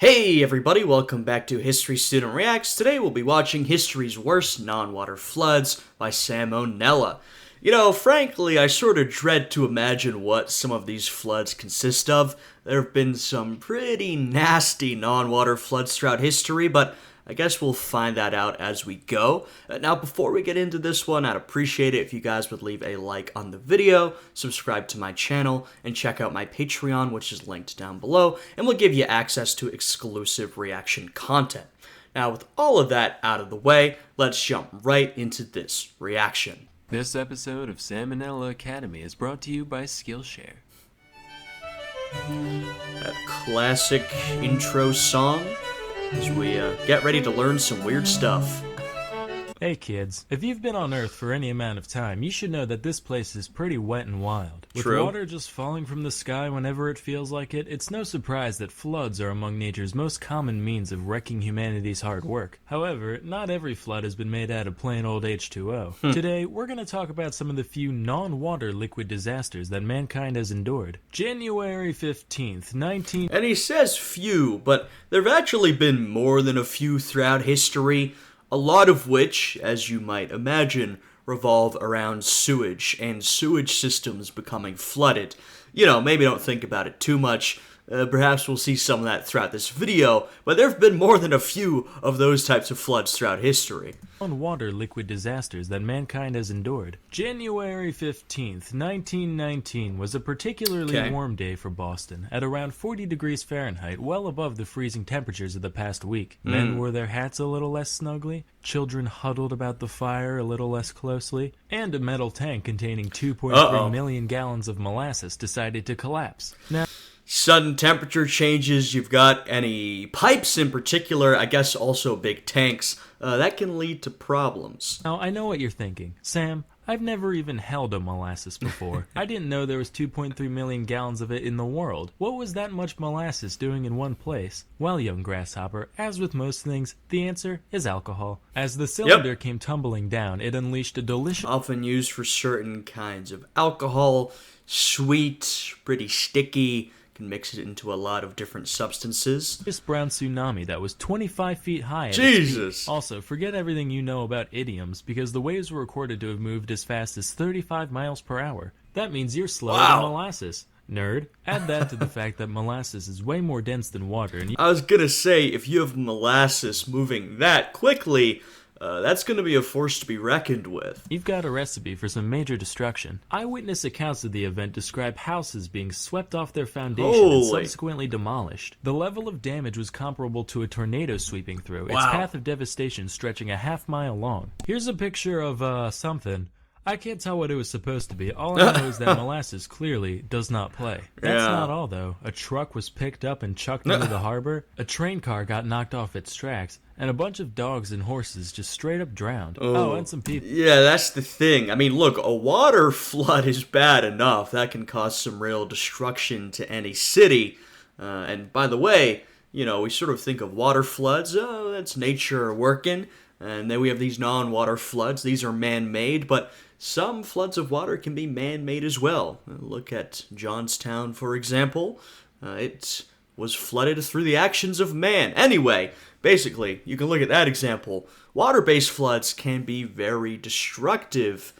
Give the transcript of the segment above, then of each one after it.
Hey everybody, welcome back to History Student Reacts. Today we'll be watching History's Worst Non-Water Floods by Sam O'Nella. You know, frankly, I sort of dread to imagine what some of these floods consist of. There have been some pretty nasty non-water floods throughout history, but I guess we'll find that out as we go. Now, before we get into this one, I'd appreciate it if you guys would leave a like on the video, subscribe to my channel, and check out my Patreon, which is linked down below, and we'll give you access to exclusive reaction content. Now, with all of that out of the way, let's jump right into this reaction. This episode of Sam O'Nella Academy is brought to you by Skillshare. That classic intro song as we get ready to learn some weird stuff. Hey kids, if you've been on Earth for any amount of time, you should know that this place is pretty wet and wild. With True. water just falling from the sky whenever it feels like it, it's no surprise that floods are among nature's most common means of wrecking humanity's hard work. However, not every flood has been made out of plain old H2O. Today, we're going to talk about some of the few non-water liquid disasters that mankind has endured. January 15th, And he says few, but there have actually been more than a few throughout history. A lot of which, as you might imagine, revolve around sewage and sewage systems becoming flooded. You know, maybe don't think about it too much. Perhaps we'll see some of that throughout this video, but there have been more than a few of those types of floods throughout history. non-water liquid disasters that mankind has endured. January 15th, 1919 was a particularly warm day for Boston, at around 40 degrees Fahrenheit, well above the freezing temperatures of the past week. Men wore their hats a little less snugly, children huddled about the fire a little less closely, and a metal tank containing 2.3 million gallons of molasses decided to collapse. Now, sudden temperature changes, you've got any pipes in particular, I guess also big tanks, that can lead to problems. Now, I know what you're thinking. Sam, I've never even held a molasses before. I didn't know there was 2.3 million gallons of it in the world. What was that much molasses doing in one place? Well, young grasshopper, as with most things, the answer is alcohol. As the cylinder came tumbling down, it unleashed a delicious... Often used for certain kinds of alcohol, sweet, pretty sticky, mix it into a lot of different substances. This brown tsunami that was 25 feet high at Jesus! its peak. Also, forget everything you know about idioms, because the waves were recorded to have moved as fast as 35 miles per hour. That means you're slower than molasses. Nerd. Add that to the fact that molasses is way more dense than water. And I was gonna say, if you have molasses moving that quickly, that's going to be a force to be reckoned with. You've got a recipe for some major destruction. Eyewitness accounts of the event describe houses being swept off their foundation and subsequently demolished. The level of damage was comparable to a tornado sweeping through, its path of devastation stretching a half-mile long. Here's a picture of, something. I can't tell what it was supposed to be. All I know is that molasses clearly does not play. That's not all, though. A truck was picked up and chucked into the harbor, a train car got knocked off its tracks, and a bunch of dogs and horses just straight up drowned. Oh, and some people. Yeah, that's the thing. I mean, look, a water flood is bad enough. That can cause some real destruction to any city. And by the way, you know, we sort of think of water floods. Oh, that's nature working. And then we have these non-water floods. These are man-made, but some floods of water can be man-made as well. Look at Johnstown, for example. It was flooded through the actions of man. Anyway, basically, you can look at that example. Water-based floods can be very destructive,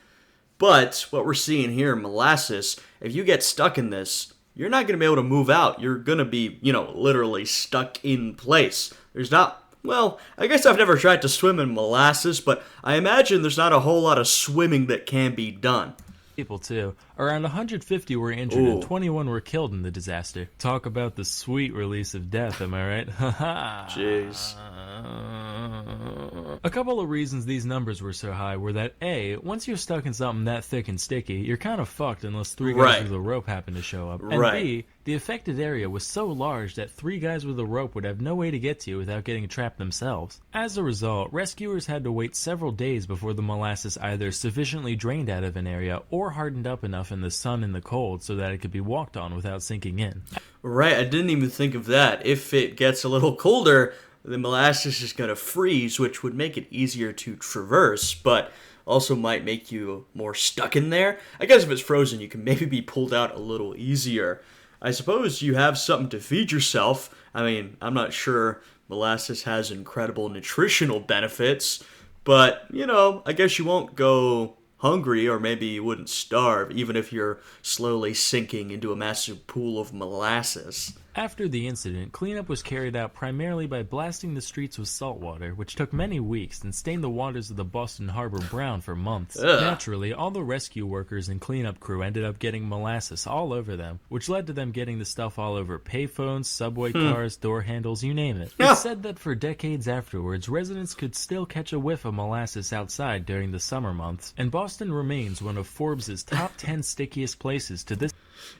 but what we're seeing here, molasses, if you get stuck in this, you're not going to be able to move out. You're going to be, you know, literally stuck in place. There's not... Well, I guess I've never tried to swim in molasses, but I imagine there's not a whole lot of swimming that can be done. People too. Around 150 were injured and 21 were killed in the disaster. Talk about the sweet release of death, am I right? Haha. Jeez. A couple of reasons these numbers were so high were that A, once you're stuck in something that thick and sticky, you're kind of fucked unless three guys with a rope happen to show up. And B, the affected area was so large that three guys with a rope would have no way to get to you without getting trapped themselves. As a result, rescuers had to wait several days before the molasses either sufficiently drained out of an area or hardened up enough in the sun and the cold so that it could be walked on without sinking in. Right, I didn't even think of that. If it gets a little colder, the molasses is going to freeze, which would make it easier to traverse, but also might make you more stuck in there. I guess if it's frozen, you can maybe be pulled out a little easier. I suppose you have something to feed yourself. I mean, I'm not sure molasses has incredible nutritional benefits, but, I guess you won't go hungry, or maybe you wouldn't starve, even if you're slowly sinking into a massive pool of molasses. After the incident, cleanup was carried out primarily by blasting the streets with salt water, which took many weeks and stained the waters of the Boston Harbor brown for months. Ugh. Naturally, all the rescue workers and cleanup crew ended up getting molasses all over them, which led to them getting the stuff all over payphones, subway cars, door handles, you name it. It's said that for decades afterwards, residents could still catch a whiff of molasses outside during the summer months, and Boston remains one of Forbes' top 10 stickiest places to this.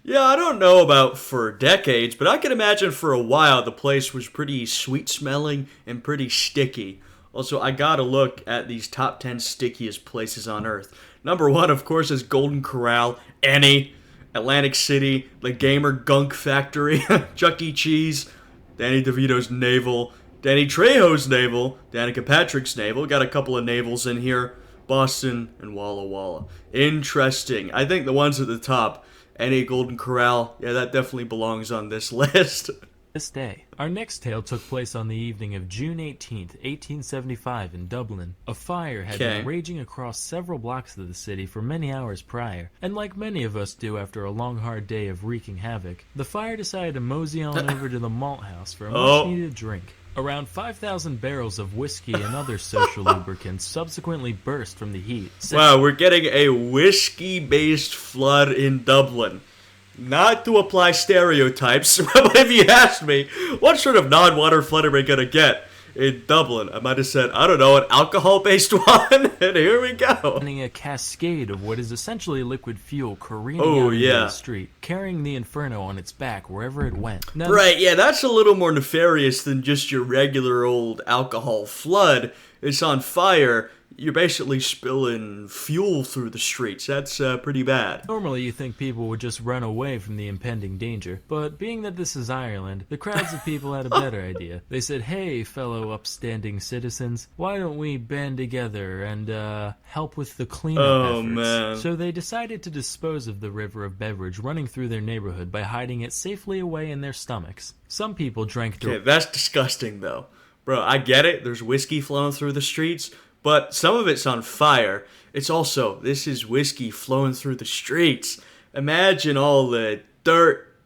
Yeah, I don't know about for decades, but I can imagine for a while the place was pretty sweet-smelling and pretty sticky. Also, I gotta look at these top 10 stickiest places on Earth. Number 1, of course, is Golden Corral, Annie, Atlantic City, the Gamer Gunk Factory, Chuck E. Cheese, Danny DeVito's navel, Danny Trejo's navel, Danica Patrick's navel. Got a couple of navels in here. Boston and Walla Walla. Interesting. I think the ones at the top, Annie, Golden Corral, yeah, that definitely belongs on this list. This day. Our next tale took place on the evening of June 18th, 1875 in Dublin. A fire had been raging across several blocks of the city for many hours prior, and like many of us do after a long hard day of wreaking havoc, the fire decided to mosey on over to the malt house for a much-needed drink. Around 5,000 barrels of whiskey and other social lubricants subsequently burst from the heat. Wow, we're getting a whiskey-based flood in Dublin. Not to apply stereotypes, but if you asked me, what sort of non-water flood are we going to get in Dublin? I might have said, I don't know, an alcohol-based one, and here we go. A cascade of what is essentially liquid fuel careening out into the street, carrying the inferno on its back wherever it went. Now, right, yeah, that's a little more nefarious than just your regular old alcohol flood. It's on fire. You're basically spilling fuel through the streets. That's pretty bad. Normally you think people would just run away from the impending danger, but being that this is Ireland, the crowds of people had a better idea. They said, hey, fellow upstanding citizens, why don't we band together and help with the cleanup efforts? Man. So they decided to dispose of the river of beverage running through their neighborhood by hiding it safely away in their stomachs. Some people drank Okay, that's disgusting, though. Bro, I get it. There's whiskey flowing through the streets, but some of it's on fire. It's also, this is whiskey flowing through the streets. Imagine all the dirt,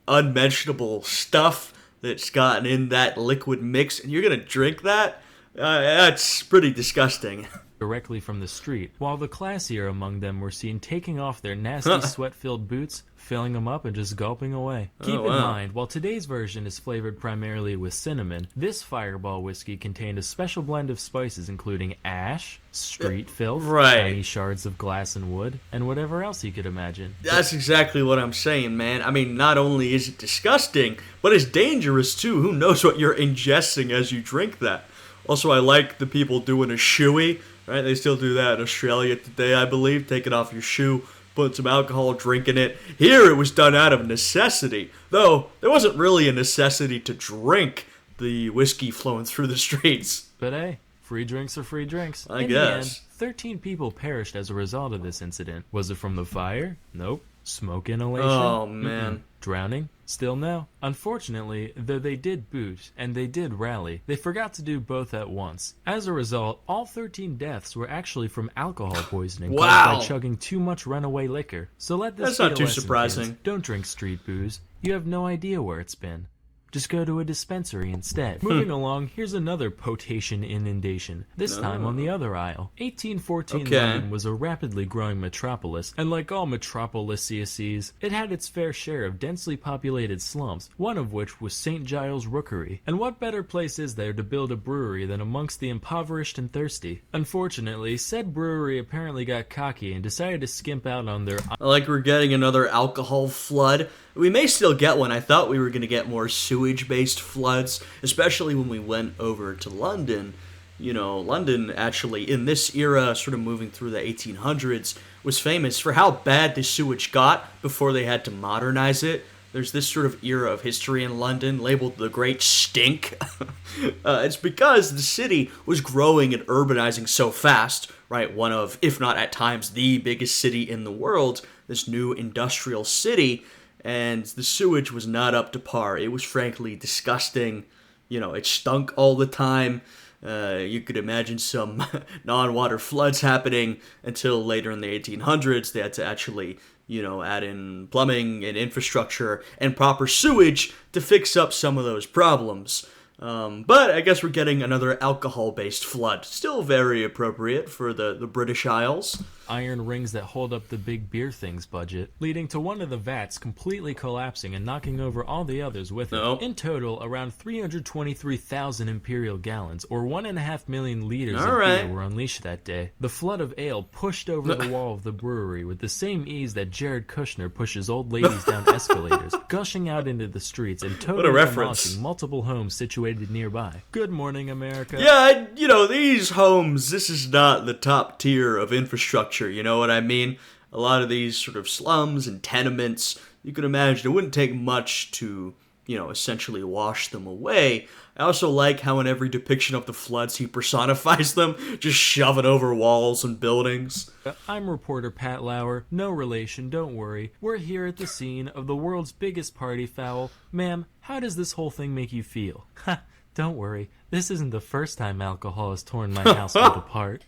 unmentionable stuff that's gotten in that liquid mix, and you're going to drink that? That's pretty disgusting. Directly from the street, while the classier among them were seen taking off their nasty sweat-filled boots, filling them up and just gulping away. Keep in mind, while today's version is flavored primarily with cinnamon, this Fireball whiskey contained a special blend of spices including ash, street filth, tiny shards of glass and wood, and whatever else you could imagine. That's exactly what I'm saying, man. I mean, not only is it disgusting, but it's dangerous too. Who knows what you're ingesting as you drink that? Also, I like the people doing a shoey, right? They still do that in Australia today, I believe. Taking off your shoe, putting some alcohol, drinking it. Here, it was done out of necessity. Though, there wasn't really a necessity to drink the whiskey flowing through the streets. But hey, free drinks are free drinks. I in guess. The end, 13 people perished as a result of this incident. Was it from the fire? Nope. Smoke inhalation? Oh, man. Mm-mm. Drowning? Still no. Unfortunately, though they did boot, and they did rally, they forgot to do both at once. As a result, all 13 deaths were actually from alcohol poisoning caused by chugging too much runaway liquor. So let this That's be not a too lesson, surprising. kids. Don't drink street booze. You have no idea where it's been. Just go to a dispensary instead. Moving along, here's another potation inundation, this time on the other aisle. 1814 London was a rapidly growing metropolis, and like all metropolises, it had its fair share of densely populated slums, one of which was St. Giles Rookery. And what better place is there to build a brewery than amongst the impoverished and thirsty? Unfortunately, said brewery apparently got cocky and decided to skimp out on their... Like we're getting another alcohol flood. We may still get one. I thought we were going to get more sewage-based floods, especially when we went over to London. London actually, in this era, sort of moving through the 1800s, was famous for how bad the sewage got before they had to modernize it. There's this sort of era of history in London labeled the Great Stink. It's because the city was growing and urbanizing so fast, right? One of, if not at times, the biggest city in the world, this new industrial city. and the sewage was not up to par. It was frankly disgusting. It stunk all the time. You could imagine some non-water floods happening until later in the 1800s. They had to actually, add in plumbing and infrastructure and proper sewage to fix up some of those problems. But I guess we're getting another alcohol-based flood. Still very appropriate for the British Isles. Iron rings that hold up the big beer thing's budget, leading to one of the vats completely collapsing and knocking over all the others with it. Nope. In total, around 323,000 imperial gallons, or 1.5 million liters All of right. beer were unleashed that day. The flood of ale pushed over the wall of the brewery with the same ease that Jared Kushner pushes old ladies down escalators, gushing out into the streets and totally demolishing multiple homes situated nearby. Good morning, America. Yeah, these homes, this is not the top tier of infrastructure, you know what I mean? A lot of these sort of slums and tenements, you can imagine it wouldn't take much to, essentially wash them away. I also like how in every depiction of the floods he personifies them, just shoving over walls and buildings. I'm reporter Pat Lauer, no relation, don't worry. We're here at the scene of the world's biggest party foul. Ma'am, how does this whole thing make you feel? Ha, don't worry, this isn't the first time alcohol has torn my household apart.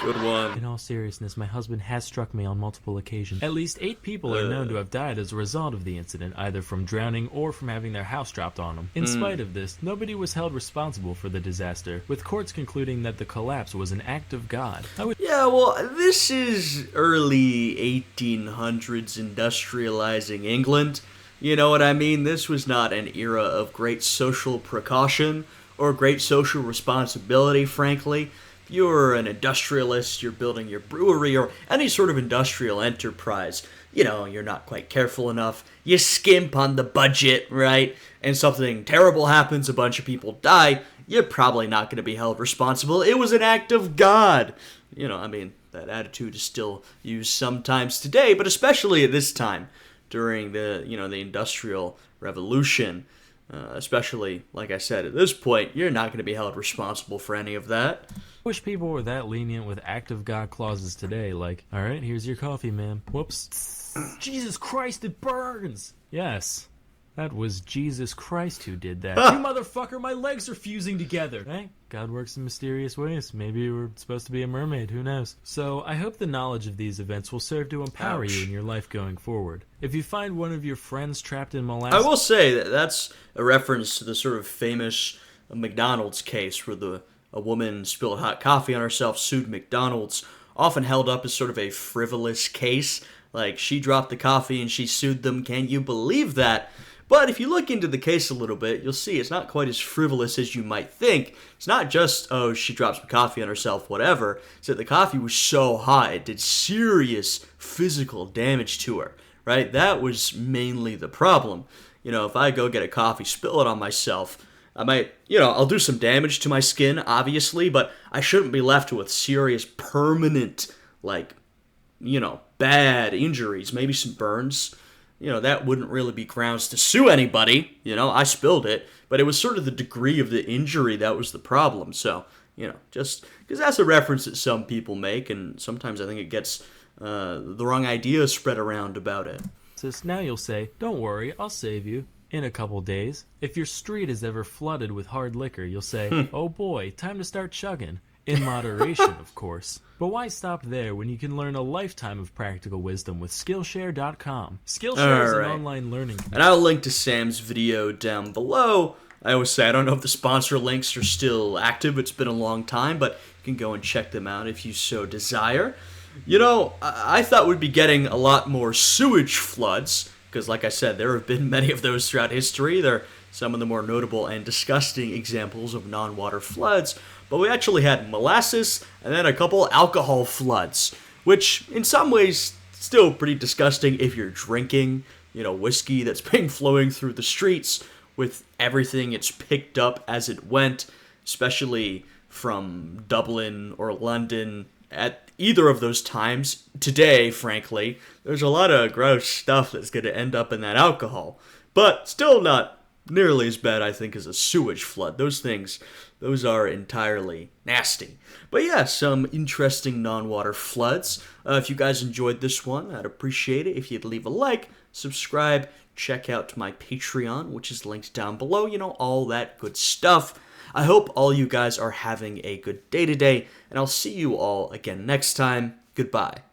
Good one. In all seriousness, my husband has struck me on multiple occasions. At least 8 people are known to have died as a result of the incident, either from drowning or from having their house dropped on them. In spite of this, nobody was held responsible for the disaster, with courts concluding that the collapse was an act of God. Yeah, well, this is early 1800s industrializing England. You know what I mean? This was not an era of great social precaution or great social responsibility, frankly. You're an industrialist, you're building your brewery or any sort of industrial enterprise. You're not quite careful enough. You skimp on the budget, right? And something terrible happens, a bunch of people die. You're probably not going to be held responsible. It was an act of God. That attitude is still used sometimes today, but especially at this time during the Industrial Revolution. Especially, like I said, at this point, you're not going to be held responsible for any of that. I wish people were that lenient with act of God clauses today, like, alright, here's your coffee, ma'am. Whoops. Jesus Christ, it burns! Yes, that was Jesus Christ who did that. You motherfucker, my legs are fusing together! Hey, God works in mysterious ways. Maybe you were supposed to be a mermaid, who knows? So, I hope the knowledge of these events will serve to empower you in your life going forward. If you find one of your friends trapped in molasses... I will say that that's a reference to the sort of famous McDonald's case where a woman spilled hot coffee on herself, sued McDonald's, often held up as sort of a frivolous case. Like, she dropped the coffee and she sued them. Can you believe that? But if you look into the case a little bit, you'll see it's not quite as frivolous as you might think. It's not just, oh, she dropped some coffee on herself, whatever. It's that the coffee was so hot, it did serious physical damage to her, right? That was mainly the problem. If I go get a coffee, spill it on myself, I might, I'll do some damage to my skin, obviously, but I shouldn't be left with serious, permanent, bad injuries, maybe some burns. That wouldn't really be grounds to sue anybody. I spilled it, but it was sort of the degree of the injury that was the problem. So, just because that's a reference that some people make, and sometimes I think it gets the wrong idea spread around about it. So now you'll say, don't worry, I'll save you. In a couple days, if your street is ever flooded with hard liquor, you'll say, oh boy, time to start chugging. In moderation, of course. But why stop there when you can learn a lifetime of practical wisdom with Skillshare.com? Skillshare is an online learning. And I'll link to Sam's video down below. I always say I don't know if the sponsor links are still active. It's been a long time, but you can go and check them out if you so desire. I thought we'd be getting a lot more sewage floods, because like I said, there have been many of those throughout history. They're some of the more notable and disgusting examples of non-water floods. But we actually had molasses and then a couple alcohol floods, which in some ways still pretty disgusting if you're drinking, whiskey that's been flowing through the streets with everything it's picked up as it went, especially from Dublin or London at either of those times. Today, frankly, there's a lot of gross stuff that's going to end up in that alcohol, but still not nearly as bad, I think, as a sewage flood. Those are entirely nasty. But yeah, some interesting non-water floods. If you guys enjoyed this one, I'd appreciate it if you'd leave a like, subscribe, check out my Patreon, which is linked down below, all that good stuff. I hope all you guys are having a good day today, and I'll see you all again next time. Goodbye.